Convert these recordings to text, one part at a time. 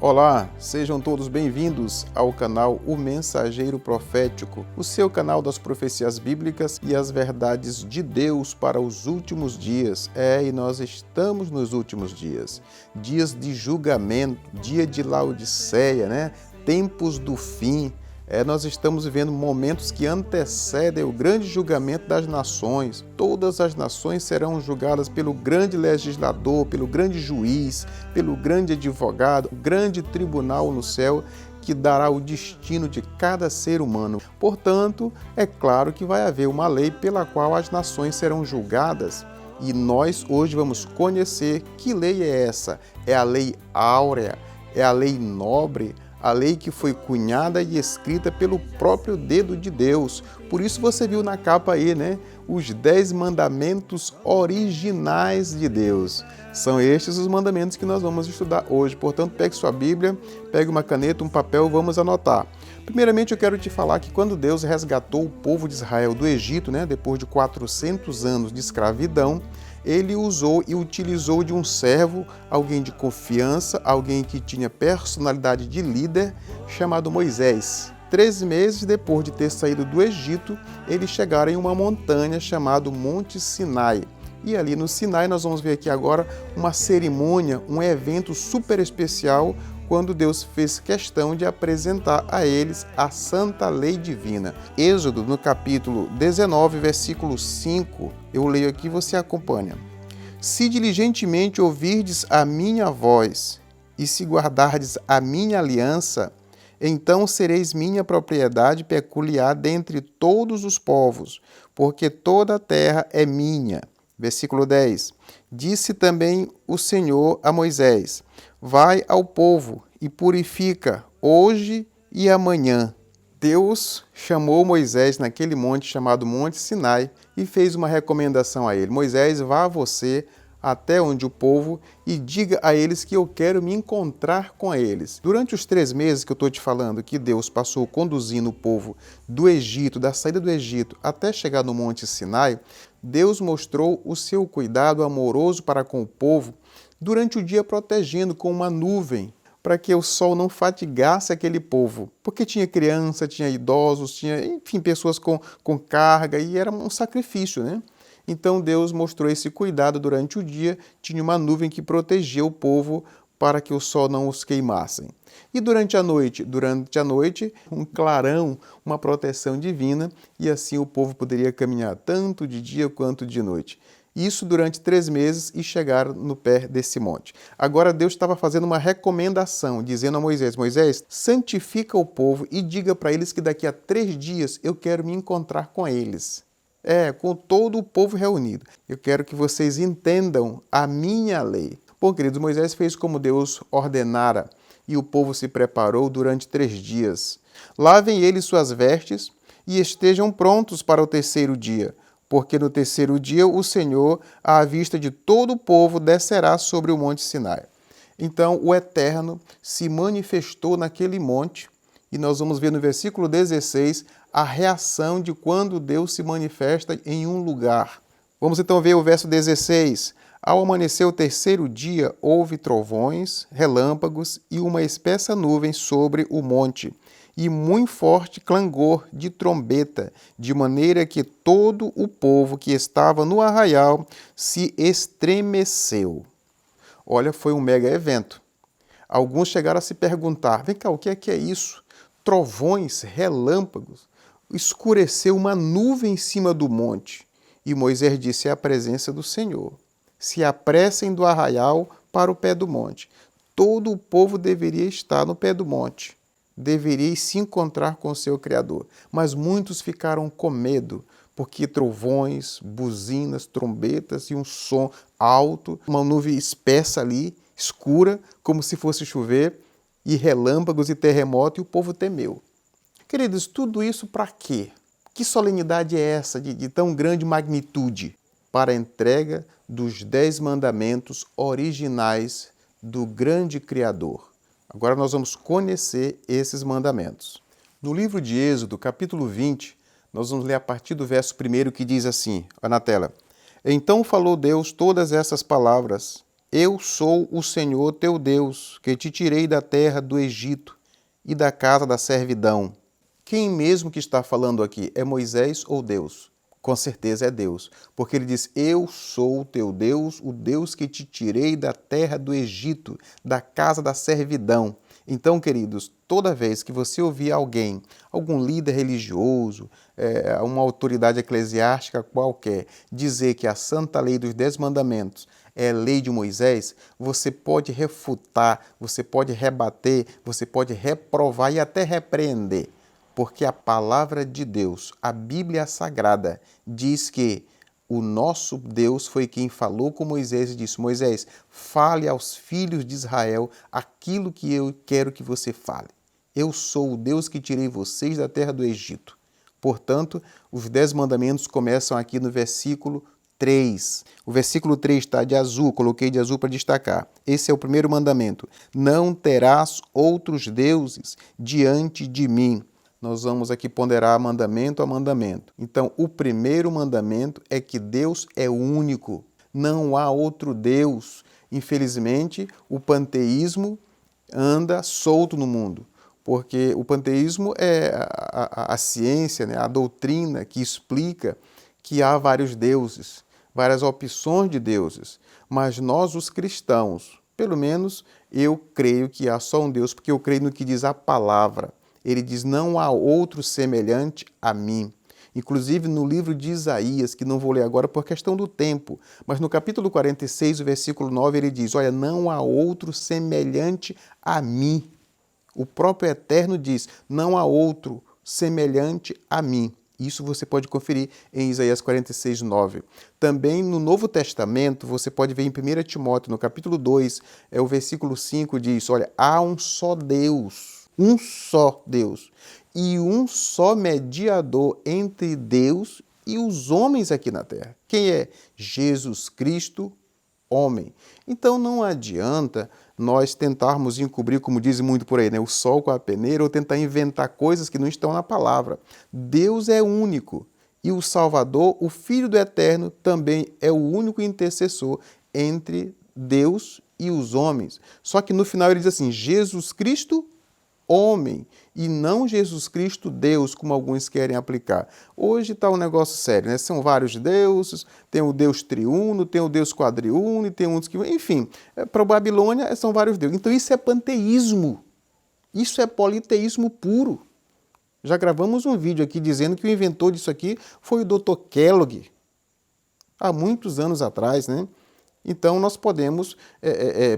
Olá, sejam todos bem-vindos ao canal O Mensageiro Profético, o seu canal das profecias bíblicas e as verdades de Deus para os últimos dias. E nós estamos nos últimos dias, dias de julgamento, dia de Laodiceia, né? Tempos do fim. Nós estamos vivendo momentos que antecedem o grande julgamento das nações. Todas as nações serão julgadas pelo grande legislador, pelo grande juiz, pelo grande advogado, o grande tribunal no céu que dará o destino de cada ser humano. Portanto, é claro que vai haver uma lei pela qual as nações serão julgadas. E nós hoje vamos conhecer que lei é essa. É a lei áurea, é a lei nobre, a lei que foi cunhada e escrita pelo próprio dedo de Deus. Por isso você viu na capa aí, né? Os 10 mandamentos originais de Deus. São estes os mandamentos que nós vamos estudar hoje. Portanto, pegue sua Bíblia, pegue uma caneta, um papel, vamos anotar. Primeiramente, eu quero te falar que quando Deus resgatou o povo de Israel do Egito, né? Depois de 400 anos de escravidão, ele usou e utilizou de um servo, alguém de confiança, alguém que tinha personalidade de líder, chamado Moisés. 3 meses depois de ter saído do Egito, eles chegaram em uma montanha chamada Monte Sinai. E ali no Sinai nós vamos ver aqui agora uma cerimônia, um evento super especial, quando Deus fez questão de apresentar a eles a santa lei divina. Êxodo, no capítulo 19, versículo 5, eu leio aqui, você acompanha. Se diligentemente ouvirdes a minha voz, e se guardardes a minha aliança, então sereis minha propriedade peculiar dentre todos os povos, porque toda a terra é minha. Versículo 10. Disse também o Senhor a Moisés: vai ao povo e purifica hoje e amanhã. Deus chamou Moisés naquele monte chamado Monte Sinai e fez uma recomendação a ele. Moisés, vá você até onde o povo e diga a eles que eu quero me encontrar com eles. Durante os 3 meses que eu estou te falando que Deus passou conduzindo o povo do Egito, da saída do Egito, até chegar no Monte Sinai, Deus mostrou o seu cuidado amoroso para com o povo durante o dia, protegendo com uma nuvem, para que o sol não fatigasse aquele povo, porque tinha criança, tinha idosos, tinha, enfim, pessoas com carga, e era um sacrifício, né? Então Deus mostrou esse cuidado durante o dia, tinha uma nuvem que protegia o povo para que o sol não os queimasse. E durante a noite, um clarão, uma proteção divina, e assim o povo poderia caminhar tanto de dia quanto de noite. Isso durante 3 meses e chegaram no pé desse monte. Agora Deus estava fazendo uma recomendação, dizendo a Moisés: Moisés, santifica o povo e diga para eles que daqui a 3 dias eu quero me encontrar com eles. Com todo o povo reunido. Eu quero que vocês entendam a minha lei. Bom, queridos, Moisés fez como Deus ordenara e o povo se preparou durante 3 dias. Lavem eles suas vestes e estejam prontos para o 3º dia, porque no 3º dia o Senhor, à vista de todo o povo, descerá sobre o Monte Sinai. Então o Eterno se manifestou naquele monte, e nós vamos ver no versículo 16 a reação de quando Deus se manifesta em um lugar. Vamos então ver o verso 16. Ao amanhecer o 3º dia, houve trovões, relâmpagos e uma espessa nuvem sobre o monte, e muito forte clangor de trombeta, de maneira que todo o povo que estava no arraial se estremeceu. Olha, foi um mega evento. Alguns chegaram a se perguntar: vem cá, o que é isso? Trovões, relâmpagos, escureceu uma nuvem em cima do monte. E Moisés disse: é a presença do Senhor. Se apressem do arraial para o pé do monte. Todo o povo deveria estar no pé do monte. Deveria se encontrar com o seu Criador. Mas muitos ficaram com medo, porque trovões, buzinas, trombetas e um som alto, uma nuvem espessa ali, escura, como se fosse chover, e relâmpagos e terremoto, e o povo temeu. Queridos, tudo isso para quê? Que solenidade é essa de tão grande magnitude? Para a entrega dos 10 mandamentos originais do grande Criador. Agora nós vamos conhecer esses mandamentos. No livro de Êxodo, capítulo 20, nós vamos ler a partir do verso 1 que diz assim, olha na tela. Então falou Deus todas essas palavras Eu sou o Senhor teu Deus, que te tirei da terra do Egito e da casa da servidão. Quem mesmo que está falando aqui? É Moisés ou Deus? Com certeza é Deus, porque ele diz, eu sou o teu Deus, o Deus que te tirei da terra do Egito, da casa da servidão. Então, queridos, toda vez que você ouvir alguém, algum líder religioso, uma autoridade eclesiástica qualquer, dizer que a santa lei dos 10 mandamentos é lei de Moisés, você pode refutar, você pode rebater, você pode reprovar e até repreender. Porque a palavra de Deus, a Bíblia Sagrada, diz que o nosso Deus foi quem falou com Moisés e disse, Moisés, fale aos filhos de Israel aquilo que eu quero que você fale. Eu sou o Deus que tirei vocês da terra do Egito. Portanto, os 10 mandamentos começam aqui no versículo 3. O versículo 3 está de azul, coloquei de azul para destacar. Esse é o primeiro mandamento. Não terás outros deuses diante de mim. Nós vamos aqui ponderar mandamento a mandamento. Então, o primeiro mandamento é que Deus é único. Não há outro Deus. Infelizmente, o panteísmo anda solto no mundo, porque o panteísmo é a ciência, né, a doutrina que explica que há vários deuses, várias opções de deuses. Mas nós, os cristãos, pelo menos eu creio que há só um Deus, porque eu creio no que diz a palavra. Ele diz, não há outro semelhante a mim. Inclusive no livro de Isaías, que não vou ler agora por questão do tempo, mas no capítulo 46, o versículo 9, ele diz, olha, não há outro semelhante a mim. O próprio Eterno diz, não há outro semelhante a mim. Isso você pode conferir em Isaías 46, 9. Também no Novo Testamento, você pode ver em 1 Timóteo, no capítulo 2, o versículo 5 diz, olha, há um só Deus e um só mediador entre Deus e os homens aqui na terra. Quem é? Jesus Cristo, homem. Então não adianta nós tentarmos encobrir, como dizem muito por aí, né, o sol com a peneira, ou tentar inventar coisas que não estão na palavra. Deus é único e o Salvador, o Filho do Eterno, também é o único intercessor entre Deus e os homens. Só que no final ele diz assim, Jesus Cristo, homem, e não Jesus Cristo Deus, como alguns querem aplicar. Hoje está um negócio sério, né? São vários deuses, tem o Deus triuno, tem o Deus quadriuno, e tem uns que... Enfim, para a Babilônia são vários deuses. Então isso é panteísmo, isso é politeísmo puro. Já gravamos um vídeo aqui dizendo que o inventor disso aqui foi o Dr. Kellogg, há muitos anos atrás, né? Então, nós podemos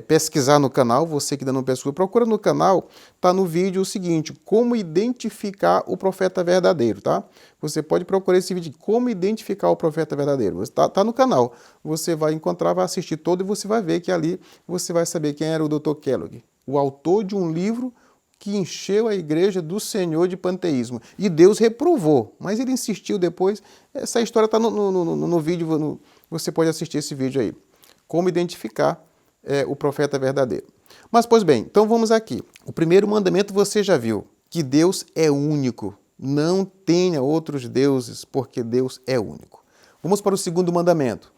pesquisar no canal, você que ainda não pesquisou, procura no canal, está no vídeo o seguinte, como identificar o profeta verdadeiro, tá? Você pode procurar esse vídeo, como identificar o profeta verdadeiro. Está no canal, você vai encontrar, vai assistir todo e você vai ver que ali você vai saber quem era o Dr. Kellogg, o autor de um livro que encheu a igreja do Senhor de panteísmo. E Deus reprovou, mas ele insistiu depois. Essa história está no vídeo, você pode assistir esse vídeo aí. Como identificar o profeta verdadeiro. Mas, pois bem, então vamos aqui. O primeiro mandamento você já viu, que Deus é único. Não tenha outros deuses, porque Deus é único. Vamos para o segundo mandamento.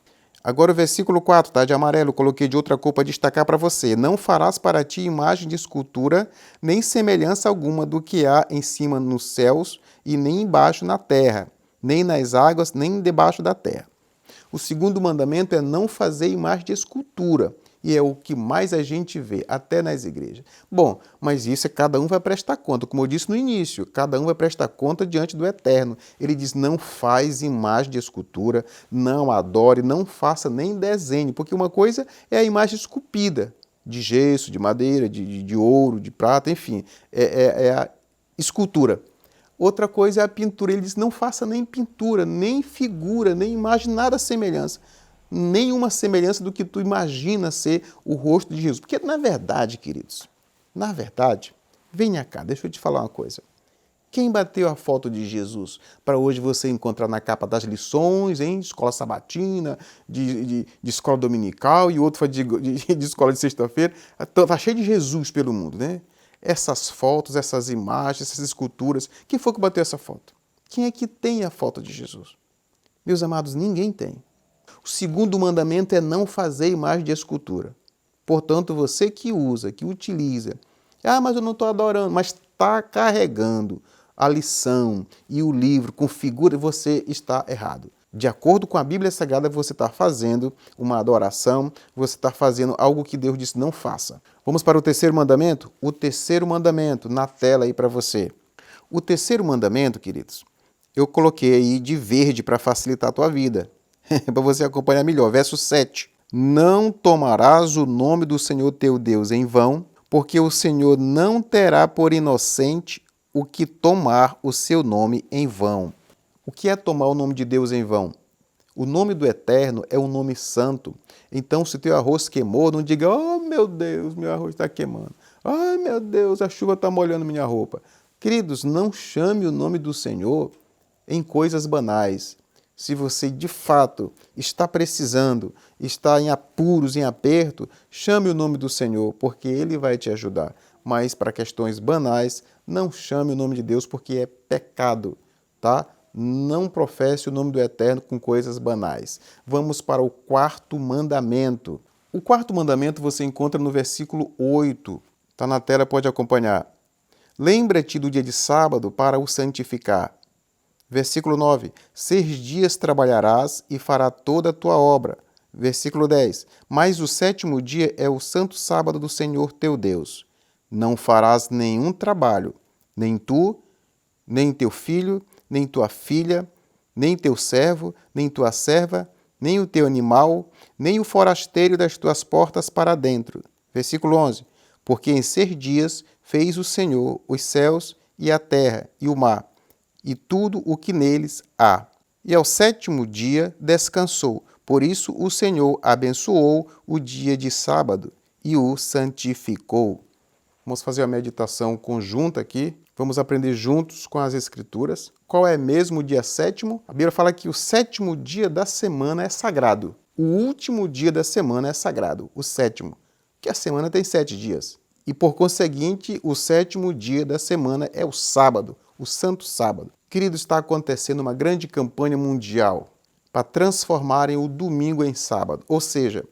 Agora o versículo 4, tá? De amarelo, coloquei de outra cor para destacar para você. Não farás para ti imagem de escultura, nem semelhança alguma do que há em cima nos céus e nem embaixo na terra, nem nas águas, nem debaixo da terra. O segundo mandamento é não fazer imagem de escultura. E é o que mais a gente vê, até nas igrejas. Bom, mas isso cada um vai prestar conta. Como eu disse no início, cada um vai prestar conta diante do Eterno. Ele diz, não faz imagem de escultura, não adore, não faça nem desenhe. Porque uma coisa é a imagem esculpida, de gesso, de madeira, de ouro, de prata, enfim. É a escultura. Outra coisa é a pintura. Ele diz, não faça nem pintura, nem figura, nem imagem, nada semelhança. Nenhuma semelhança do que tu imagina ser o rosto de Jesus. Porque, na verdade, queridos, na verdade, venha cá, deixa eu te falar uma coisa. Quem bateu a foto de Jesus para hoje você encontrar na capa das lições, em escola sabatina, de escola dominical, e outro foi de escola de sexta-feira? Está cheio de Jesus pelo mundo, né? Essas fotos, essas imagens, essas esculturas. Quem foi que bateu essa foto? Quem é que tem a foto de Jesus? Meus amados, ninguém tem. O segundo mandamento é não fazer imagem de escultura. Portanto, você que usa, que utiliza, mas eu não estou adorando, mas está carregando a lição e o livro com figura, você está errado. De acordo com a Bíblia Sagrada, você está fazendo uma adoração, você está fazendo algo que Deus disse não faça. Vamos para o terceiro mandamento? O terceiro mandamento, na tela aí para você. O terceiro mandamento, queridos, eu coloquei aí de verde para facilitar a tua vida, para você acompanhar melhor. Verso 7. Não tomarás o nome do Senhor teu Deus em vão, porque o Senhor não terá por inocente o que tomar o seu nome em vão. O que é tomar o nome de Deus em vão? O nome do Eterno é um nome santo. Então, se teu arroz queimou, não diga, oh meu Deus, meu arroz está queimando. Ai meu Deus, a chuva está molhando minha roupa. Queridos, não chame o nome do Senhor em coisas banais. Se você de fato está precisando, está em apuros, em aperto, chame o nome do Senhor, porque Ele vai te ajudar. Mas para questões banais, não chame o nome de Deus, porque é pecado, tá? Não professe o nome do Eterno com coisas banais. Vamos para o quarto mandamento. O quarto mandamento você encontra no versículo 8. Está na tela, pode acompanhar. Lembra-te do dia de sábado para o santificar. Versículo 9. 6 dias trabalharás e fará toda a tua obra. Versículo 10. Mas o sétimo dia é o santo sábado do Senhor teu Deus. Não farás nenhum trabalho, nem tu, nem teu filho, nem tua filha, nem teu servo, nem tua serva, nem o teu animal, nem o forasteiro das tuas portas para dentro. Versículo 11. Porque em 6 dias fez o Senhor os céus e a terra e o mar, e tudo o que neles há. E ao sétimo dia descansou. Por isso o Senhor abençoou o dia de sábado e o santificou. Vamos fazer a meditação conjunta aqui. Vamos aprender juntos com as Escrituras. Qual é mesmo o dia sétimo? A Bíblia fala que o sétimo dia da semana é sagrado. O último dia da semana é sagrado, o sétimo, que a semana tem 7 dias. E, por conseguinte, o sétimo dia da semana é o sábado, o santo sábado. Querido, está acontecendo uma grande campanha mundial para transformarem o domingo em sábado, ou seja,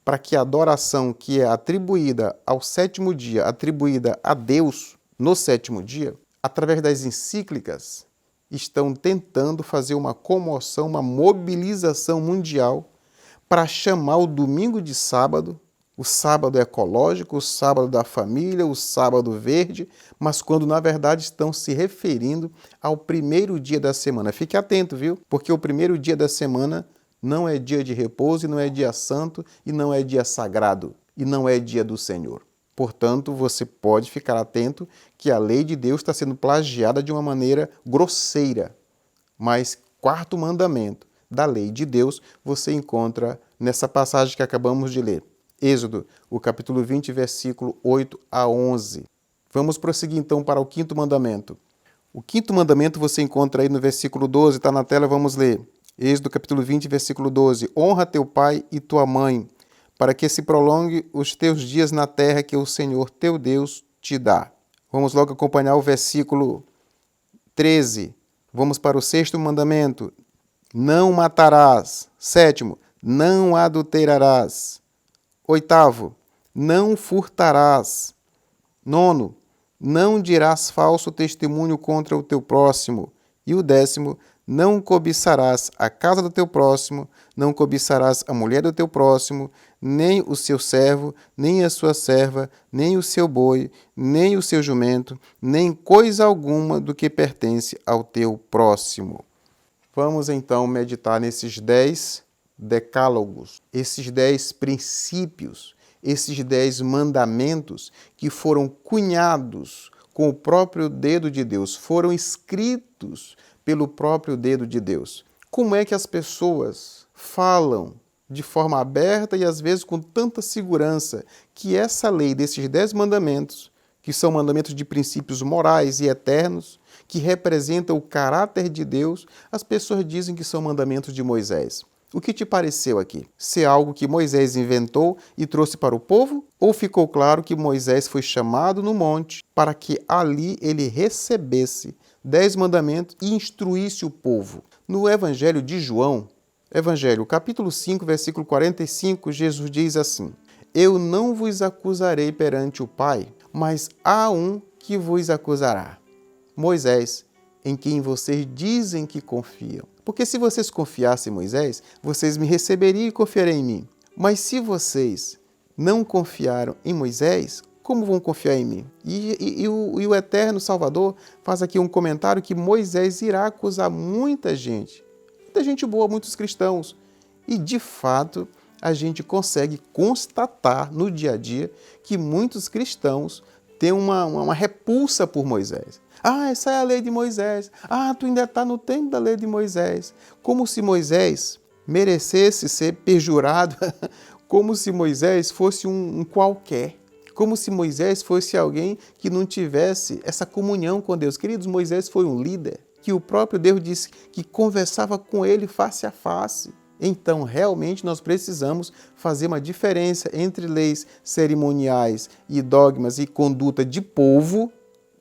para que a adoração que é atribuída ao sétimo dia, atribuída a Deus no sétimo dia, através das encíclicas, estão tentando fazer uma comoção, uma mobilização mundial para chamar o domingo de sábado, o sábado ecológico, o sábado da família, o sábado verde, mas quando na verdade estão se referindo ao primeiro dia da semana. Fique atento, viu? Porque o primeiro dia da semana não é dia de repouso, e não é dia santo, e não é dia sagrado, e não é dia do Senhor. Portanto, você pode ficar atento que a lei de Deus está sendo plagiada de uma maneira grosseira. Mas quarto mandamento da lei de Deus você encontra nessa passagem que acabamos de ler. Êxodo, o capítulo 20, versículo 8 a 11. Vamos prosseguir então para o quinto mandamento. O quinto mandamento você encontra aí no versículo 12, está na tela, vamos ler. Êxodo, capítulo 20, versículo 12. Honra teu pai e tua mãe, para que se prolongue os teus dias na terra que o Senhor teu Deus te dá. Vamos logo acompanhar o versículo 13. Vamos para o sexto mandamento. Não matarás. Sétimo, não adulterarás. Oitavo, não furtarás. Nono, não dirás falso testemunho contra o teu próximo. E o 10º, não cobiçarás a casa do teu próximo, não cobiçarás a mulher do teu próximo, nem o seu servo, nem a sua serva, nem o seu boi, nem o seu jumento, nem coisa alguma do que pertence ao teu próximo. Vamos então meditar nesses 10 decálogos, esses 10 princípios, esses 10 mandamentos que foram cunhados com o próprio dedo de Deus, foram escritos pelo próprio dedo de Deus. Como é que as pessoas falam de forma aberta e às vezes com tanta segurança que essa lei desses 10 mandamentos, que são mandamentos de princípios morais e eternos, que representam o caráter de Deus, as pessoas dizem que são mandamentos de Moisés? O que te pareceu aqui? Se é algo que Moisés inventou e trouxe para o povo? Ou ficou claro que Moisés foi chamado no monte para que ali ele recebesse 10 mandamentos e instruísse o povo? No Evangelho de João, Evangelho capítulo 5, versículo 45, Jesus diz assim: eu não vos acusarei perante o Pai, mas há um que vos acusará. Moisés, em quem vocês dizem que confiam. Porque se vocês confiassem em Moisés, vocês me receberiam e confiariam em mim. Mas se vocês não confiaram em Moisés, como vão confiar em mim? E o Eterno Salvador faz aqui um comentário que Moisés irá acusar muita gente boa, muitos cristãos. E, de fato, a gente consegue constatar no dia a dia que muitos cristãos têm uma repulsa por Moisés. Ah, essa é a lei de Moisés. Ah, tu ainda está no tempo da lei de Moisés. Como se Moisés merecesse ser pejorado, como se Moisés fosse um qualquer. Como se Moisés fosse alguém que não tivesse essa comunhão com Deus. Queridos, Moisés foi um líder que o próprio Deus disse que conversava com ele face a face. Então, realmente, nós precisamos fazer uma diferença entre leis cerimoniais e dogmas e conduta de povo,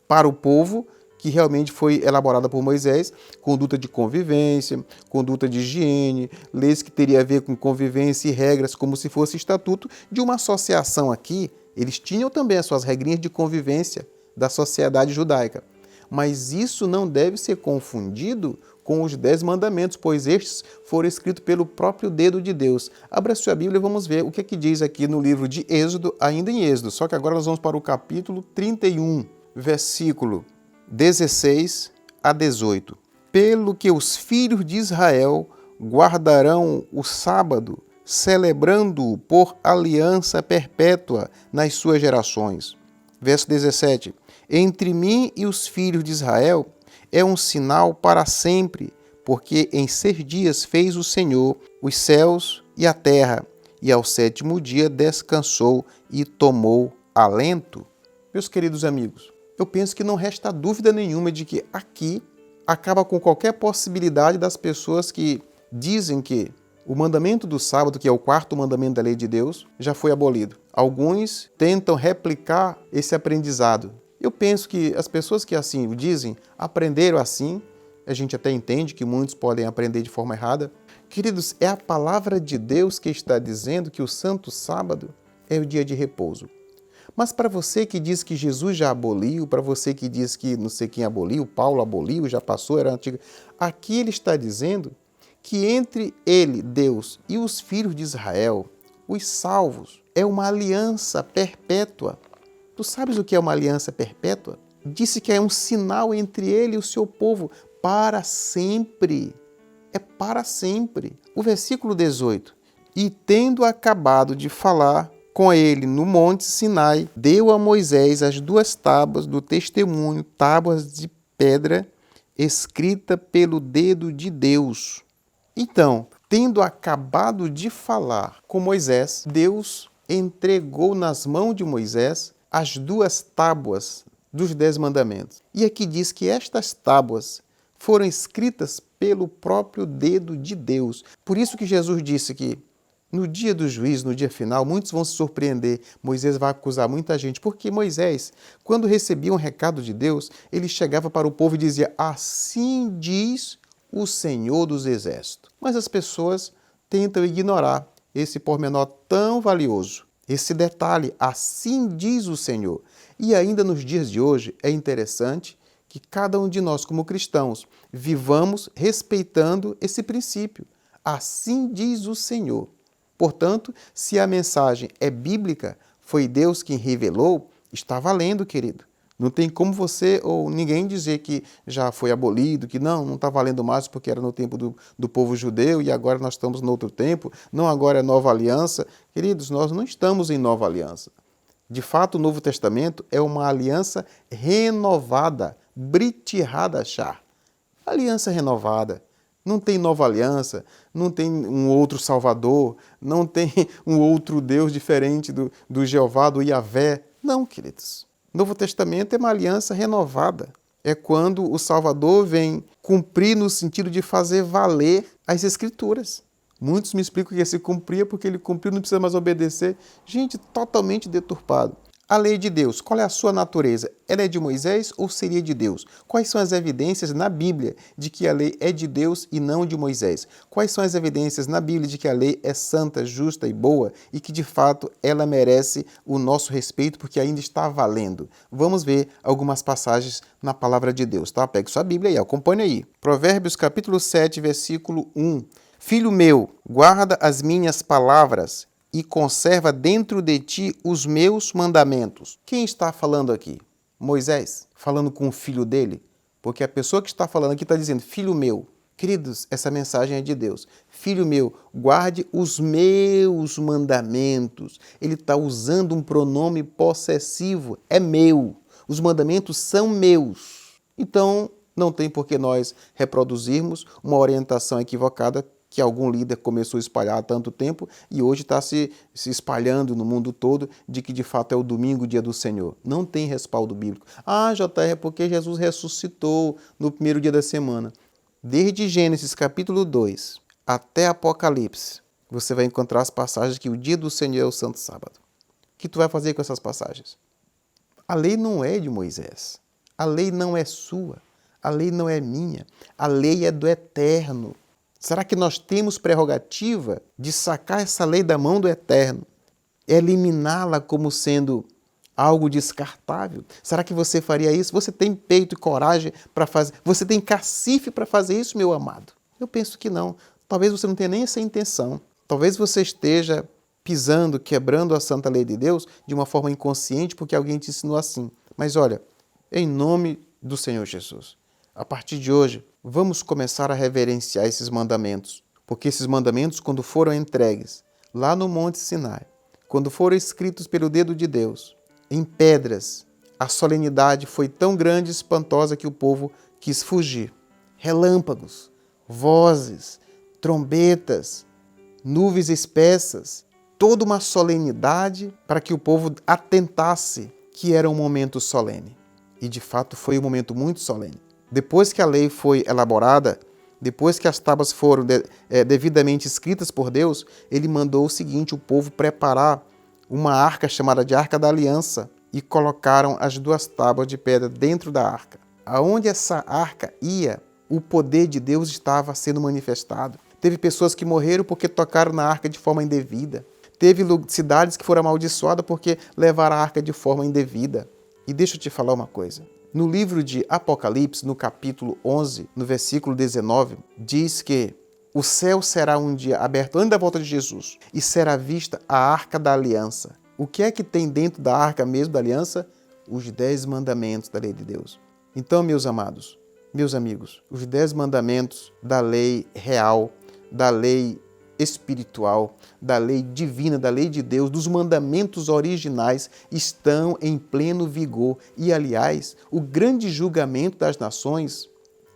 para o povo, que realmente foi elaborada por Moisés, conduta de convivência, conduta de higiene, leis que teriam a ver com convivência e regras, como se fosse estatuto de uma associação aqui. Eles tinham também as suas regrinhas de convivência da sociedade judaica. Mas isso não deve ser confundido com os 10 mandamentos, pois estes foram escritos pelo próprio dedo de Deus. Abra sua Bíblia e vamos ver o que é que diz aqui no livro de Êxodo, ainda em Êxodo. Só que agora nós vamos para o capítulo 31, versículo 16 a 18. Pelo que os filhos de Israel guardarão o sábado, celebrando-o por aliança perpétua nas suas gerações. Verso 17. Entre mim e os filhos de Israel é um sinal para sempre, porque em 6 dias fez o Senhor os céus e a terra, e ao 7º dia descansou e tomou alento. Meus queridos amigos, eu penso que não resta dúvida nenhuma de que aqui acaba com qualquer possibilidade das pessoas que dizem que o mandamento do sábado, que é o 4º mandamento da lei de Deus, já foi abolido. Alguns tentam replicar esse aprendizado. Eu penso que as pessoas que assim o dizem, aprenderam assim, a gente até entende que muitos podem aprender de forma errada. Queridos, é a palavra de Deus que está dizendo que o Santo Sábado é o dia de repouso. Mas para você que diz que Jesus já aboliu, para você que diz que não sei quem aboliu, Paulo aboliu, já passou, era antigo, aqui ele está dizendo que entre ele, Deus, e os filhos de Israel, os salvos, é uma aliança perpétua. Tu sabes o que é uma aliança perpétua? Disse que é um sinal entre ele e o seu povo para sempre. É para sempre. O versículo 18. E tendo acabado de falar com ele no monte Sinai, deu a Moisés as 2 tábuas do testemunho, tábuas de pedra, escrita pelo dedo de Deus. Então, tendo acabado de falar com Moisés, Deus entregou nas mãos de Moisés as 2 tábuas dos 10 mandamentos. E aqui diz que estas tábuas foram escritas pelo próprio dedo de Deus. Por isso que Jesus disse que no dia do juízo, no dia final, muitos vão se surpreender. Moisés vai acusar muita gente, porque Moisés, quando recebia um recado de Deus, ele chegava para o povo e dizia: assim diz o Senhor dos Exércitos. Mas as pessoas tentam ignorar esse pormenor tão valioso. Esse detalhe, assim diz o Senhor. E ainda nos dias de hoje é interessante que cada um de nós, como cristãos, vivamos respeitando esse princípio. Assim diz o Senhor. Portanto, se a mensagem é bíblica, foi Deus quem revelou, está valendo, querido. Não tem como você ou ninguém dizer que já foi abolido, que não está valendo mais porque era no tempo do povo judeu e agora nós estamos no outro tempo, não, agora é nova aliança. Queridos, nós não estamos em nova aliança. De fato, o Novo Testamento é uma aliança renovada, Brit Hadashah. Aliança renovada. Não tem nova aliança, não tem um outro Salvador, não tem um outro Deus diferente do Jeová, do Yahvé. Não, queridos. Novo Testamento é uma aliança renovada. É quando o Salvador vem cumprir no sentido de fazer valer as Escrituras. Muitos me explicam que se cumpria porque ele cumpriu, não precisa mais obedecer. Gente, totalmente deturpado. A lei de Deus, qual é a sua natureza? Ela é de Moisés ou seria de Deus? Quais são as evidências na Bíblia de que a lei é de Deus e não de Moisés? Quais são as evidências na Bíblia de que a lei é santa, justa e boa e que, de fato, ela merece o nosso respeito porque ainda está valendo? Vamos ver algumas passagens na palavra de Deus, tá? Pegue sua Bíblia e acompanhe aí. Provérbios capítulo 7, versículo 1. Filho meu, guarda as minhas palavras e conserva dentro de ti os meus mandamentos. Quem está falando aqui? Moisés, falando com o filho dele? Porque a pessoa que está falando aqui está dizendo, filho meu. Queridos, essa mensagem é de Deus. Filho meu, guarde os meus mandamentos. Ele está usando um pronome possessivo. É meu. Os mandamentos são meus. Então, não tem por que nós reproduzirmos uma orientação equivocada que algum líder começou a espalhar há tanto tempo e hoje está se espalhando no mundo todo de que de fato é o domingo, o dia do Senhor. Não tem respaldo bíblico. Ah, JR, é porque Jesus ressuscitou no primeiro dia da semana. Desde Gênesis capítulo 2 até Apocalipse, você vai encontrar as passagens que o dia do Senhor é o santo sábado. O que tu vai fazer com essas passagens? A lei não é de Moisés. A lei não é sua. A lei não é minha. A lei é do Eterno. Será que nós temos prerrogativa de sacar essa lei da mão do Eterno? Eliminá-la como sendo algo descartável? Será que você faria isso? Você tem peito e coragem para fazer? Você tem cacife para fazer isso, meu amado? Eu penso que não. Talvez você não tenha nem essa intenção. Talvez você esteja pisando, quebrando a santa lei de Deus de uma forma inconsciente porque alguém te ensinou assim. Mas olha, em nome do Senhor Jesus, a partir de hoje, vamos começar a reverenciar esses mandamentos, porque esses mandamentos, quando foram entregues lá no Monte Sinai, quando foram escritos pelo dedo de Deus, em pedras, a solenidade foi tão grande e espantosa que o povo quis fugir. Relâmpagos, vozes, trombetas, nuvens espessas, toda uma solenidade para que o povo atentasse que era um momento solene. E de fato foi um momento muito solene. Depois que a lei foi elaborada, depois que as tábuas foram devidamente escritas por Deus, ele mandou o seguinte, o povo preparar uma arca chamada de Arca da Aliança e colocaram as 2 tábuas de pedra dentro da arca. Aonde essa arca ia, o poder de Deus estava sendo manifestado. Teve pessoas que morreram porque tocaram na arca de forma indevida. Teve cidades que foram amaldiçoadas porque levaram a arca de forma indevida. E deixa eu te falar uma coisa. No livro de Apocalipse, no capítulo 11, no versículo 19, diz que o céu será um dia aberto antes da volta de Jesus e será vista a Arca da Aliança. O que é que tem dentro da Arca mesmo da Aliança? Os 10 mandamentos da lei de Deus. Então, meus amados, meus amigos, os 10 mandamentos da lei real, da lei espiritual, da lei divina, da lei de Deus, dos mandamentos originais estão em pleno vigor. E, aliás, o grande julgamento das nações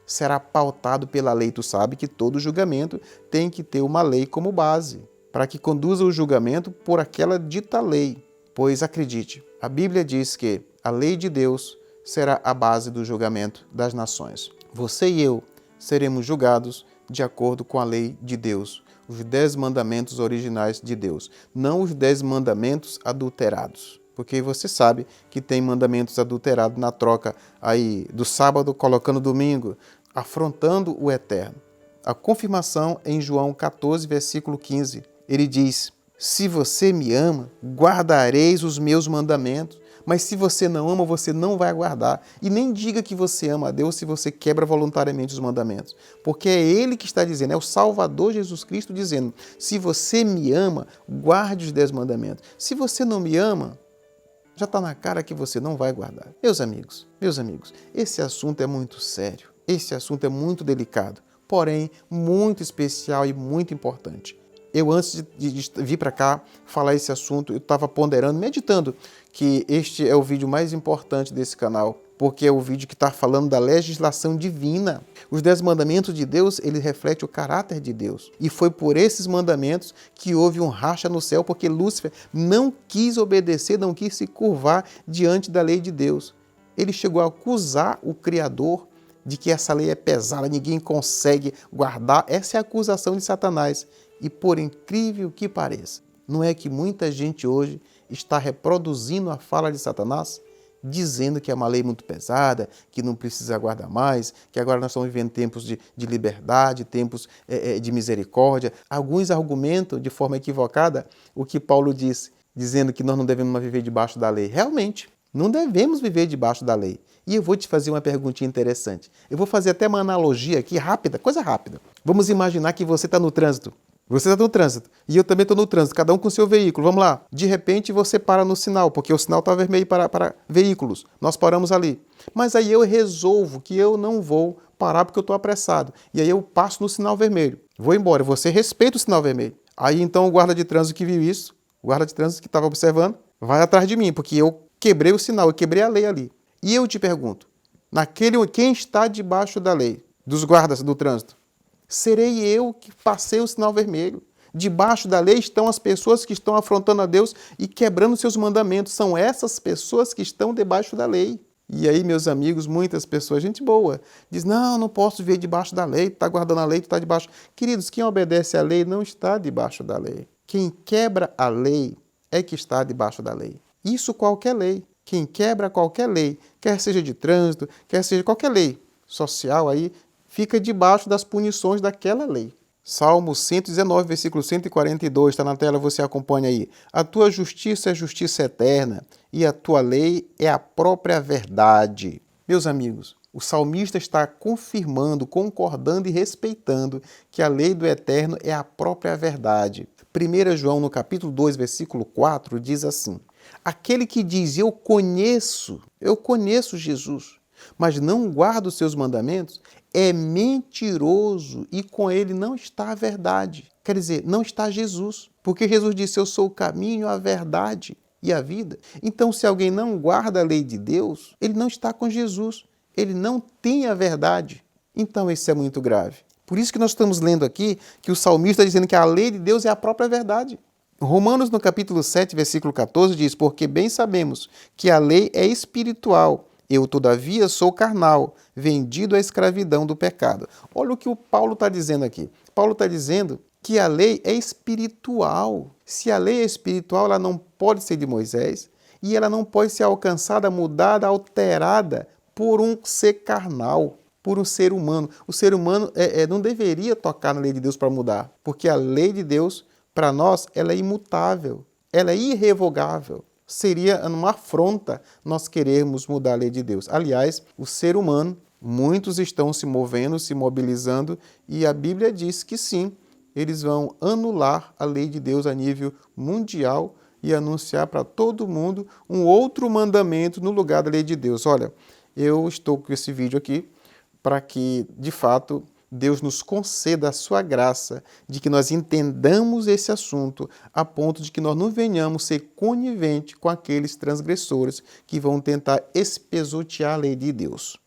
será pautado pela lei. Tu sabe que todo julgamento tem que ter uma lei como base, para que conduza o julgamento por aquela dita lei. Pois, acredite, a Bíblia diz que a lei de Deus será a base do julgamento das nações. Você e eu seremos julgados de acordo com a lei de Deus, os 10 mandamentos originais de Deus, não os 10 mandamentos adulterados. Porque você sabe que tem mandamentos adulterados na troca aí do sábado, colocando domingo, afrontando o Eterno. A confirmação em João 14, versículo 15, ele diz, se você me ama, guardareis os meus mandamentos. Mas se você não ama, você não vai guardar. E nem diga que você ama a Deus se você quebra voluntariamente os mandamentos. Porque é Ele que está dizendo, é o Salvador Jesus Cristo dizendo, se você me ama, guarde os 10 mandamentos. Se você não me ama, já está na cara que você não vai guardar. Meus amigos, esse assunto é muito sério. Esse assunto é muito delicado, porém muito especial e muito importante. Eu, antes de vir para cá falar esse assunto, eu estava ponderando, meditando, que este é o vídeo mais importante desse canal, porque é o vídeo que está falando da legislação divina. Os 10 mandamentos de Deus, ele reflete o caráter de Deus. E foi por esses mandamentos que houve um racha no céu, porque Lúcifer não quis obedecer, não quis se curvar diante da lei de Deus. Ele chegou a acusar o Criador de que essa lei é pesada, ninguém consegue guardar. Essa é a acusação de Satanás. E por incrível que pareça, não é que muita gente hoje está reproduzindo a fala de Satanás, dizendo que é uma lei muito pesada, que não precisa guardar mais, que agora nós estamos vivendo tempos de liberdade, tempos de misericórdia. Alguns argumentam de forma equivocada o que Paulo disse, dizendo que nós não devemos mais viver debaixo da lei. Realmente, não devemos viver debaixo da lei. E eu vou te fazer uma perguntinha interessante. Eu vou fazer até uma analogia aqui rápida, coisa rápida. Vamos imaginar que você está no trânsito. Você está no trânsito e eu também estou no trânsito, cada um com o seu veículo. Vamos lá. De repente você para no sinal, porque o sinal está vermelho para veículos. Nós paramos ali. Mas aí eu resolvo que eu não vou parar porque eu estou apressado. E aí eu passo no sinal vermelho. Vou embora. Você respeita o sinal vermelho. Aí então o guarda de trânsito que viu isso, o guarda de trânsito que estava observando, vai atrás de mim, porque eu quebrei o sinal, eu quebrei a lei ali. E eu te pergunto, quem está debaixo da lei, dos guardas do trânsito? Serei eu que passei o sinal vermelho. Debaixo da lei estão as pessoas que estão afrontando a Deus e quebrando seus mandamentos. São essas pessoas que estão debaixo da lei. E aí, meus amigos, muitas pessoas, gente boa, diz, não posso viver debaixo da lei, tu está guardando a lei, tu está debaixo. Queridos, quem obedece à lei não está debaixo da lei. Quem quebra a lei é que está debaixo da lei. Isso qualquer lei. Quem quebra qualquer lei, quer seja de trânsito, quer seja qualquer lei social aí, fica debaixo das punições daquela lei. Salmo 119, versículo 142, está na tela, você acompanha aí. A tua justiça é justiça eterna e a tua lei é a própria verdade. Meus amigos, o salmista está confirmando, concordando e respeitando que a lei do eterno é a própria verdade. 1 João, no capítulo 2, versículo 4, diz assim, aquele que diz, eu conheço Jesus, mas não guarda os seus mandamentos, é mentiroso e com ele não está a verdade. Quer dizer, não está Jesus. Porque Jesus disse, eu sou o caminho, a verdade e a vida. Então, se alguém não guarda a lei de Deus, ele não está com Jesus. Ele não tem a verdade. Então, isso é muito grave. Por isso que nós estamos lendo aqui que o salmista está dizendo que a lei de Deus é a própria verdade. Romanos, no capítulo 7, versículo 14, diz, porque bem sabemos que a lei é espiritual, eu, todavia, sou carnal, vendido à escravidão do pecado. Olha o que o Paulo está dizendo aqui. Paulo está dizendo que a lei é espiritual. Se a lei é espiritual, ela não pode ser de Moisés e ela não pode ser alcançada, mudada, alterada por um ser carnal, por um ser humano. O ser humano não deveria tocar na lei de Deus para mudar, porque a lei de Deus, para nós, ela é imutável, ela é irrevogável. Seria uma afronta nós querermos mudar a lei de Deus. Aliás, o ser humano, muitos estão se movendo, se mobilizando, e a Bíblia diz que sim, eles vão anular a lei de Deus a nível mundial e anunciar para todo mundo um outro mandamento no lugar da lei de Deus. Olha, eu estou com esse vídeo aqui para que, de fato, Deus nos conceda a sua graça de que nós entendamos esse assunto a ponto de que nós não venhamos ser coniventes com aqueles transgressores que vão tentar espesotear a lei de Deus.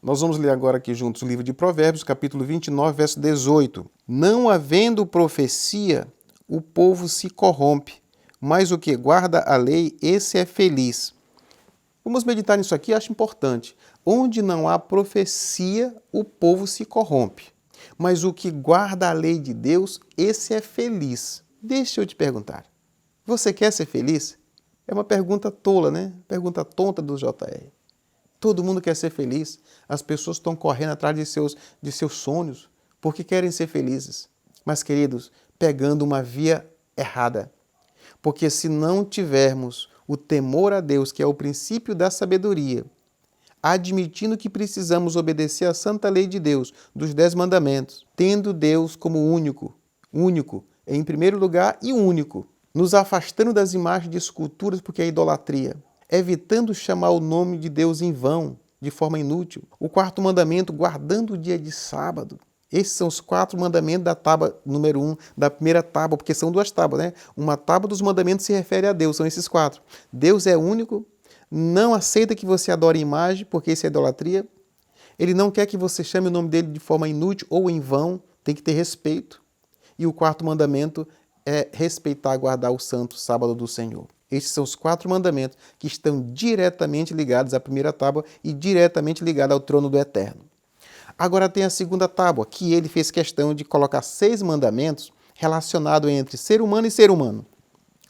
Nós vamos ler agora aqui juntos o livro de Provérbios, capítulo 29, verso 18. Não havendo profecia, o povo se corrompe, mas o que guarda a lei, esse é feliz. Vamos meditar nisso aqui, acho importante. Onde não há profecia, o povo se corrompe. Mas o que guarda a lei de Deus, esse é feliz. Deixa eu te perguntar. Você quer ser feliz? É uma pergunta tola, né? Pergunta tonta do JR. Todo mundo quer ser feliz. As pessoas estão correndo atrás de seus sonhos porque querem ser felizes. Mas, queridos, pegando uma via errada. Porque se não tivermos o temor a Deus, que é o princípio da sabedoria, admitindo que precisamos obedecer à santa lei de Deus, dos 10 mandamentos, tendo Deus como único, em primeiro lugar e único, nos afastando das imagens de esculturas porque é idolatria, evitando chamar o nome de Deus em vão, de forma inútil. O 4º mandamento, guardando o dia de sábado. Esses são os 4 mandamentos da tábua número 1, da primeira tábua, porque são 2 tábuas, né? Uma tábua dos mandamentos se refere a Deus, são esses 4. Deus é único, não aceita que você adore imagem, porque isso é idolatria. Ele não quer que você chame o nome dele de forma inútil ou em vão, tem que ter respeito. E o 4º mandamento é respeitar e guardar o santo sábado do Senhor. Esses são os 4 mandamentos que estão diretamente ligados à primeira tábua e diretamente ligados ao trono do Eterno. Agora tem a 2ª tábua, que ele fez questão de colocar 6 mandamentos relacionados entre ser humano e ser humano.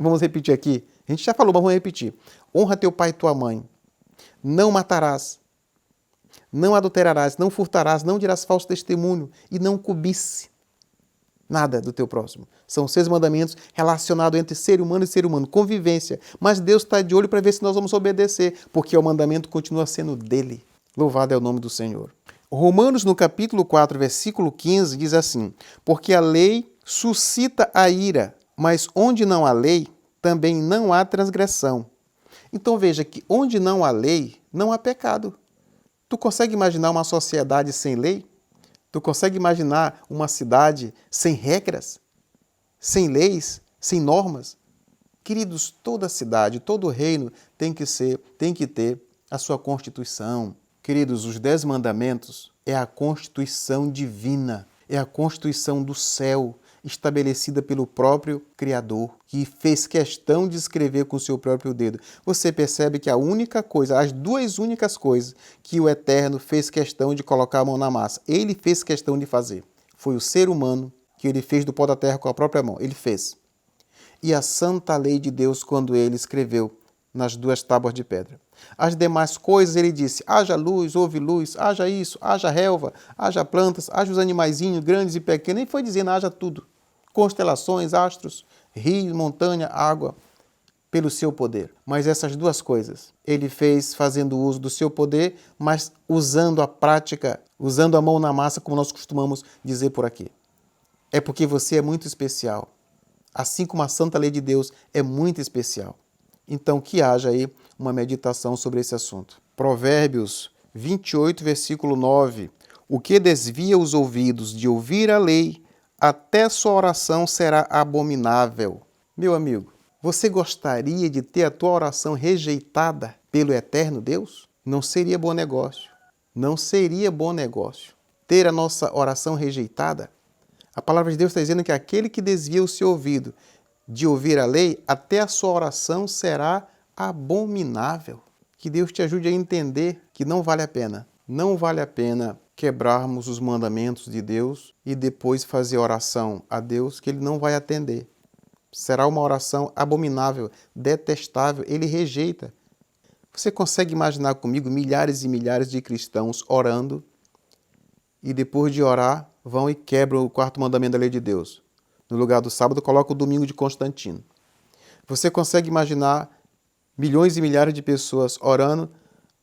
Vamos repetir aqui A gente já falou, mas vamos repetir. Honra teu pai e tua mãe. Não matarás. Não adulterarás, não furtarás, não dirás falso testemunho e não cobice nada do teu próximo. São 6 mandamentos relacionados entre ser humano e ser humano, convivência. Mas Deus está de olho para ver se nós vamos obedecer, porque o mandamento continua sendo dele. Louvado é o nome do Senhor. Romanos, no capítulo 4, versículo 15, diz assim: porque a lei suscita a ira, mas onde não há lei, também não há transgressão. Então veja que onde não há lei, não há pecado. Tu consegue imaginar uma sociedade sem lei? Tu consegue imaginar uma cidade sem regras, sem leis, sem normas? Queridos, toda cidade, todo reino tem que ter a sua constituição. Queridos, os 10 mandamentos é a constituição divina, é a constituição do céu, estabelecida pelo próprio Criador, que fez questão de escrever com o seu próprio dedo. Você percebe que a única coisa, as 2 únicas coisas que o Eterno fez questão de colocar a mão na massa, ele fez questão de fazer. Foi o ser humano que ele fez do pó da terra com a própria mão, ele fez. E a santa lei de Deus quando ele escreveu nas 2 tábuas de pedra. As demais coisas ele disse: haja luz, houve luz, haja isso, haja relva, haja plantas, haja os animaizinhos grandes e pequenos. E foi dizendo: haja tudo. Constelações, astros, rio, montanha, água, pelo seu poder. Mas essas 2 coisas ele fez fazendo uso do seu poder, mas usando a prática, usando a mão na massa, como nós costumamos dizer por aqui. É porque você é muito especial. Assim como a santa lei de Deus é muito especial. Então, que haja aí uma meditação sobre esse assunto. Provérbios 28, versículo 9. O que desvia os ouvidos de ouvir a lei, até sua oração será abominável. Meu amigo, você gostaria de ter a tua oração rejeitada pelo eterno Deus? Não seria bom negócio. Não seria bom negócio. Ter a nossa oração rejeitada? A palavra de Deus está dizendo que aquele que desvia o seu ouvido de ouvir a lei, até a sua oração será abominável. Que Deus te ajude a entender que não vale a pena. Não vale a pena quebrarmos os mandamentos de Deus e depois fazer oração a Deus que Ele não vai atender. Será uma oração abominável, detestável, Ele rejeita. Você consegue imaginar comigo milhares e milhares de cristãos orando e depois de orar vão e quebram o 4º mandamento da lei de Deus? No lugar do sábado, coloca o domingo de Constantino. Você consegue imaginar milhões e milhares de pessoas orando,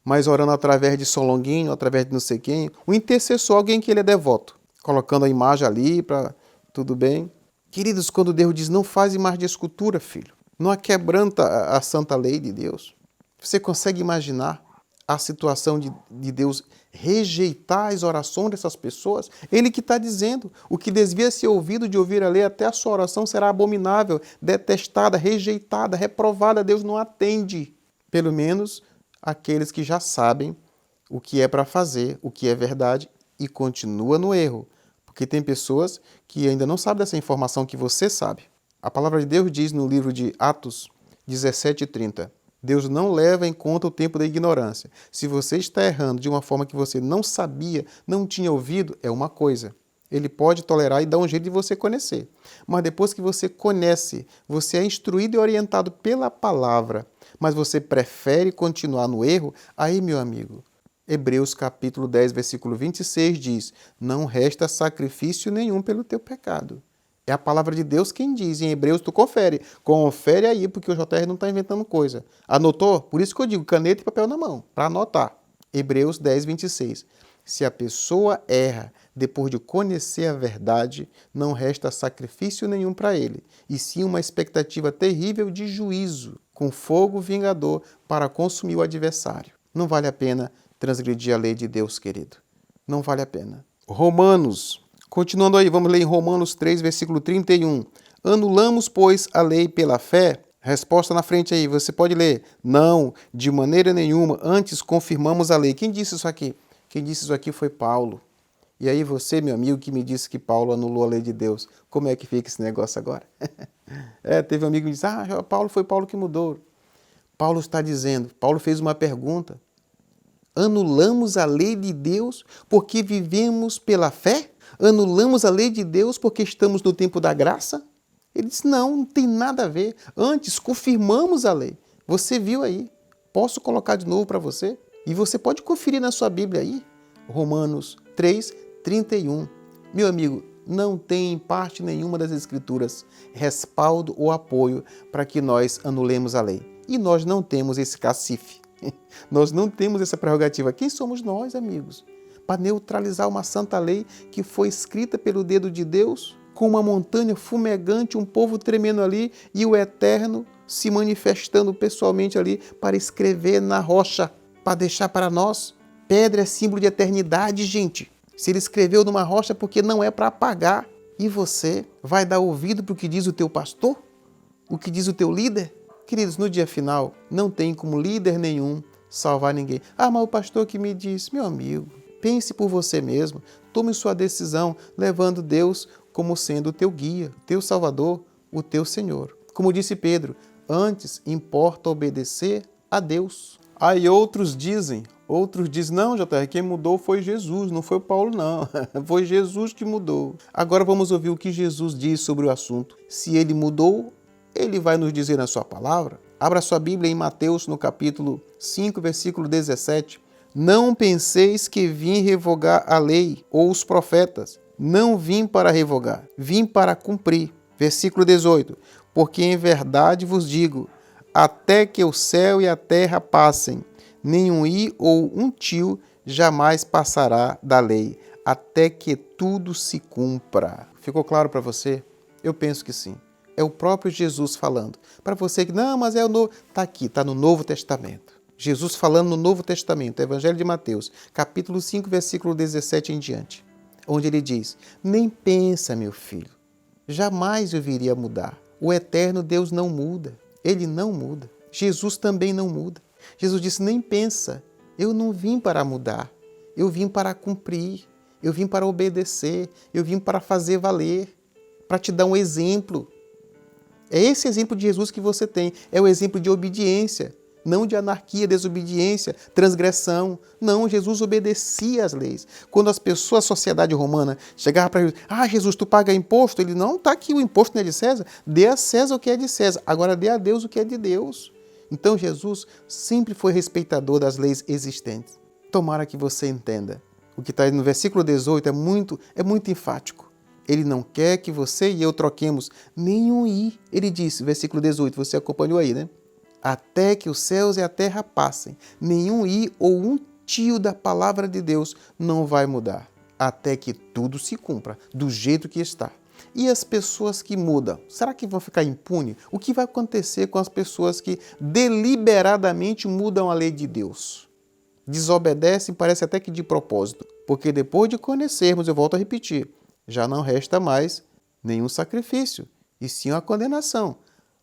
mas orando através de São Longuinho, através de não sei quem, o intercessor, alguém que ele é devoto, colocando a imagem ali para tudo bem. Queridos, quando Deus diz, não faz imagem de escultura, filho, não aquebranta a santa lei de Deus. Você consegue imaginar a situação de Deus rejeitar as orações dessas pessoas? Ele que está dizendo, o que desvia seu ouvido de ouvir a lei, até a sua oração será abominável, detestada, rejeitada, reprovada. Deus não atende. Pelo menos aqueles que já sabem o que é para fazer, o que é verdade e continua no erro. Porque tem pessoas que ainda não sabem dessa informação que você sabe. A palavra de Deus diz no livro de Atos 17:30, Deus não leva em conta o tempo da ignorância. Se você está errando de uma forma que você não sabia, não tinha ouvido, é uma coisa. Ele pode tolerar e dar um jeito de você conhecer. Mas depois que você conhece, você é instruído e orientado pela palavra, mas você prefere continuar no erro, aí, meu amigo, Hebreus capítulo 10, versículo 26 diz, não resta sacrifício nenhum pelo teu pecado. É a palavra de Deus quem diz. Em Hebreus, tu confere. Confere aí, porque o JR não está inventando coisa. Anotou? Por isso que eu digo, caneta e papel na mão, para anotar. Hebreus 10, 26. Se a pessoa erra depois de conhecer a verdade, não resta sacrifício nenhum para ele, e sim uma expectativa terrível de juízo, com fogo vingador para consumir o adversário. Não vale a pena transgredir a lei de Deus, querido. Não vale a pena. Romanos. Continuando aí, vamos ler em Romanos 3, versículo 31. Anulamos, pois, a lei pela fé? Resposta na frente aí, você pode ler. Não, de maneira nenhuma, antes confirmamos a lei. Quem disse isso aqui? Quem disse isso aqui foi Paulo. E aí você, meu amigo, que me disse que Paulo anulou a lei de Deus, como é que fica esse negócio agora? Teve um amigo que disse, foi Paulo que mudou. Paulo está dizendo, Paulo fez uma pergunta. Anulamos a lei de Deus porque vivemos pela fé? Anulamos a lei de Deus porque estamos no tempo da graça? Ele disse, não tem nada a ver. Antes, confirmamos a lei. Você viu aí. Posso colocar de novo para você? E você pode conferir na sua Bíblia aí. Romanos 3:31. Meu amigo, não tem em parte nenhuma das Escrituras respaldo ou apoio para que nós anulemos a lei. E nós não temos esse cacife. Nós não temos essa prerrogativa. Quem somos nós, amigos? Para neutralizar uma santa lei que foi escrita pelo dedo de Deus, com uma montanha fumegante, um povo tremendo ali e o Eterno se manifestando pessoalmente ali para escrever na rocha, para deixar para nós. Pedra é símbolo de eternidade, gente. Se ele escreveu numa rocha, porque não é para apagar. E você vai dar ouvido para o que diz o teu pastor? O que diz o teu líder? Queridos, no dia final, não tem como líder nenhum salvar ninguém. Ah, mas o pastor que me disse, meu amigo, pense por você mesmo, tome sua decisão, levando Deus como sendo o teu guia, o teu salvador, o teu Senhor. Como disse Pedro, antes importa obedecer a Deus. Aí outros dizem, não, JR, quem mudou foi Jesus, não foi Paulo não, foi Jesus que mudou. Agora vamos ouvir o que Jesus diz sobre o assunto. Se ele mudou, ele vai nos dizer na sua palavra. Abra sua Bíblia em Mateus, no capítulo 5, versículo 17. Não penseis que vim revogar a lei ou os profetas. Não vim para revogar, vim para cumprir. Versículo 18. Porque em verdade vos digo, até que o céu e a terra passem, nenhum i ou um tio jamais passará da lei, até que tudo se cumpra. Ficou claro para você? Eu penso que sim. É o próprio Jesus falando. Para você que, não, mas é o Novo. Está aqui, está no Novo Testamento. Jesus falando no Novo Testamento, Evangelho de Mateus, capítulo 5, versículo 17 em diante. Onde ele diz, nem pensa, meu filho, jamais eu viria mudar. O eterno Deus não muda, ele não muda. Jesus também não muda. Jesus disse, nem pensa, eu não vim para mudar, eu vim para cumprir, eu vim para obedecer, eu vim para fazer valer, para te dar um exemplo. É esse exemplo de Jesus que você tem, é o exemplo de obediência, não de anarquia, desobediência, transgressão. Não, Jesus obedecia às leis. Quando as pessoas, a sociedade romana, chegavam para Jesus, Jesus, tu paga imposto? Ele, não, está aqui o imposto, não é de César? Dê a César o que é de César, agora dê a Deus o que é de Deus. Então Jesus sempre foi respeitador das leis existentes. Tomara que você entenda. O que está no versículo 18 é muito enfático. Ele não quer que você e eu troquemos nenhum i. Ele disse, versículo 18, você acompanhou aí, né? Até que os céus e a terra passem, nenhum i ou um tio da palavra de Deus não vai mudar, até que tudo se cumpra do jeito que está. E as pessoas que mudam, será que vão ficar impunes? O que vai acontecer com as pessoas que deliberadamente mudam a lei de Deus? Desobedecem, parece até que de propósito, porque depois de conhecermos, eu volto a repetir, já não resta mais nenhum sacrifício, e sim a condenação.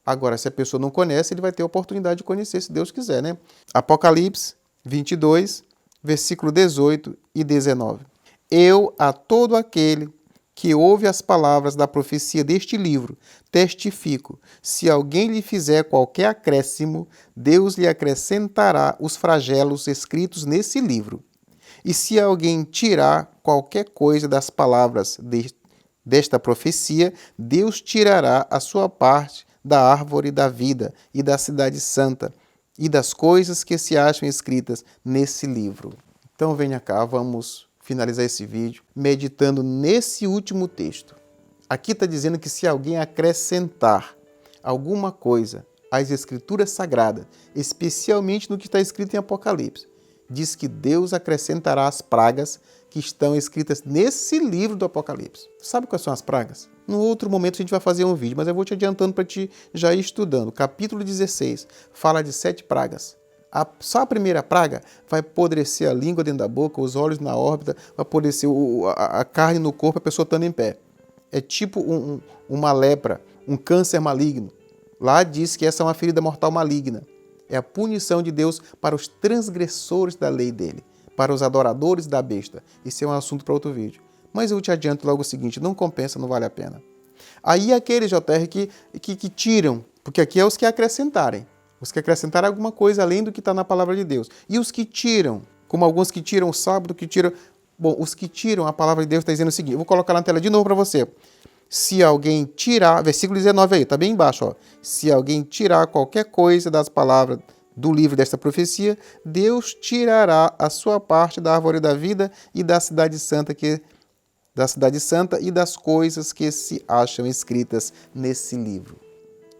Agora, se a pessoa não conhece, ele vai ter a oportunidade de conhecer, se Deus quiser, né? Apocalipse 22, versículo 18 e 19. Eu, a todo aquele que ouve as palavras da profecia deste livro, testifico, se alguém lhe fizer qualquer acréscimo, Deus lhe acrescentará os flagelos escritos nesse livro. E se alguém tirar qualquer coisa das palavras desta profecia, Deus tirará a sua parte da árvore da vida e da cidade santa e das coisas que se acham escritas nesse livro. Então venha cá, vamos finalizar esse vídeo meditando nesse último texto. Aqui está dizendo que se alguém acrescentar alguma coisa às escrituras sagradas, especialmente no que está escrito em Apocalipse, diz que Deus acrescentará as pragas que estão escritas nesse livro do Apocalipse. Sabe quais são as pragas? No outro momento a gente vai fazer um vídeo, mas eu vou te adiantando para te já ir estudando. Capítulo 16 fala de 7 pragas. Só a primeira praga vai apodrecer a língua dentro da boca, os olhos na órbita, vai apodrecer a carne no corpo, a pessoa estando em pé. É tipo uma lepra, um câncer maligno. Lá diz que essa é uma ferida mortal maligna. É a punição de Deus para os transgressores da lei dele, para os adoradores da besta. Isso é um assunto para outro vídeo. Mas eu te adianto logo o seguinte, não compensa, não vale a pena. Aí aqueles, JR, que tiram, porque aqui é os que acrescentarem. Os que acrescentarem alguma coisa além do que está na palavra de Deus. E os que tiram, como alguns que tiram o sábado, que tiram... Bom, os que tiram a palavra de Deus está dizendo o seguinte, eu vou colocar na tela de novo para você. Se alguém tirar, versículo 19 aí, está bem embaixo, ó. Se alguém tirar qualquer coisa das palavras do livro desta profecia, Deus tirará a sua parte da árvore da vida e da cidade santa e das coisas que se acham escritas nesse livro.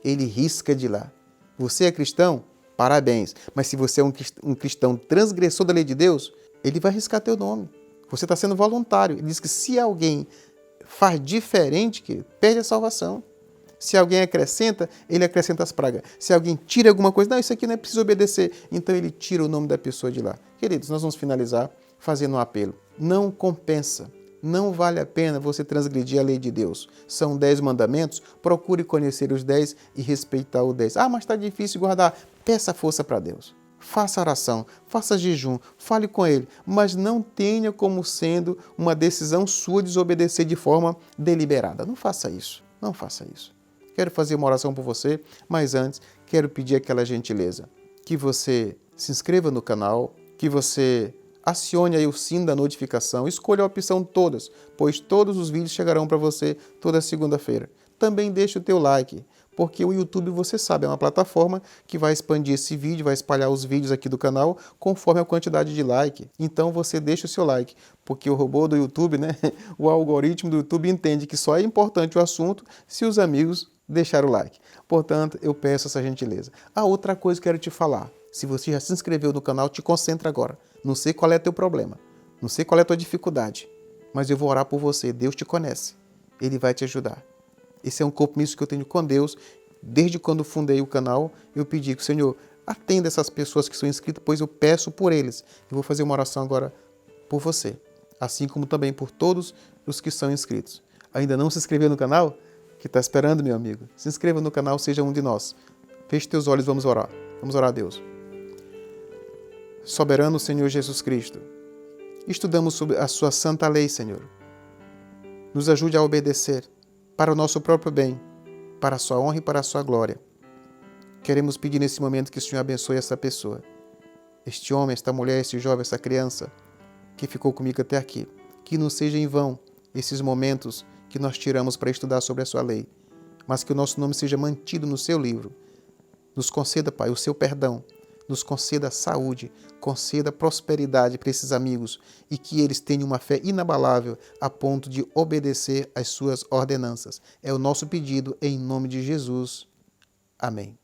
Ele risca de lá. Você é cristão? Parabéns. Mas se você é um cristão transgressor da lei de Deus, ele vai riscar teu nome. Você está sendo voluntário. Ele diz que se alguém faz diferente, que perde a salvação. Se alguém acrescenta, ele acrescenta as pragas. Se alguém tira alguma coisa, não, isso aqui não é preciso obedecer. Então ele tira o nome da pessoa de lá. Queridos, nós vamos finalizar fazendo um apelo. Não compensa. Não vale a pena você transgredir a lei de Deus. São 10 mandamentos, procure conhecer os 10 e respeitar os 10. Ah, mas está difícil guardar. Peça força para Deus. Faça oração, faça jejum, fale com Ele, mas não tenha como sendo uma decisão sua desobedecer de forma deliberada. Não faça isso, não faça isso. Quero fazer uma oração por você, mas antes quero pedir aquela gentileza, que você se inscreva no canal, que você acione aí o sino da notificação, escolha a opção todas, pois todos os vídeos chegarão para você toda segunda-feira. Também deixe o teu like, porque o YouTube, você sabe, é uma plataforma que vai expandir esse vídeo, vai espalhar os vídeos aqui do canal conforme a quantidade de like. Então você deixa o seu like, porque o robô do YouTube, né, o algoritmo do YouTube entende que só é importante o assunto se os amigos deixarem o like. Portanto, eu peço essa gentileza. A outra coisa que eu quero te falar, se você já se inscreveu no canal, te concentra agora. Não sei qual é teu problema, não sei qual é a tua dificuldade, mas eu vou orar por você. Deus te conhece, Ele vai te ajudar. Esse é um compromisso que eu tenho com Deus. Desde quando fundei o canal, eu pedi que o Senhor atenda essas pessoas que são inscritas, pois eu peço por eles. Eu vou fazer uma oração agora por você, assim como também por todos os que são inscritos. Ainda não se inscreveu no canal? Que está esperando, meu amigo? Se inscreva no canal, seja um de nós. Feche teus olhos, vamos orar. Vamos orar a Deus. Soberano Senhor Jesus Cristo, estudamos sobre a sua santa lei, Senhor. Nos ajude a obedecer para o nosso próprio bem, para a sua honra e para a sua glória. Queremos pedir nesse momento que o Senhor abençoe essa pessoa, este homem, esta mulher, este jovem, essa criança que ficou comigo até aqui. Que não seja em vão esses momentos que nós tiramos para estudar sobre a sua lei, mas que o nosso nome seja mantido no seu livro. Nos conceda, Pai, o seu perdão, nos conceda saúde, conceda prosperidade para esses amigos e que eles tenham uma fé inabalável a ponto de obedecer às suas ordenanças. É o nosso pedido em nome de Jesus. Amém.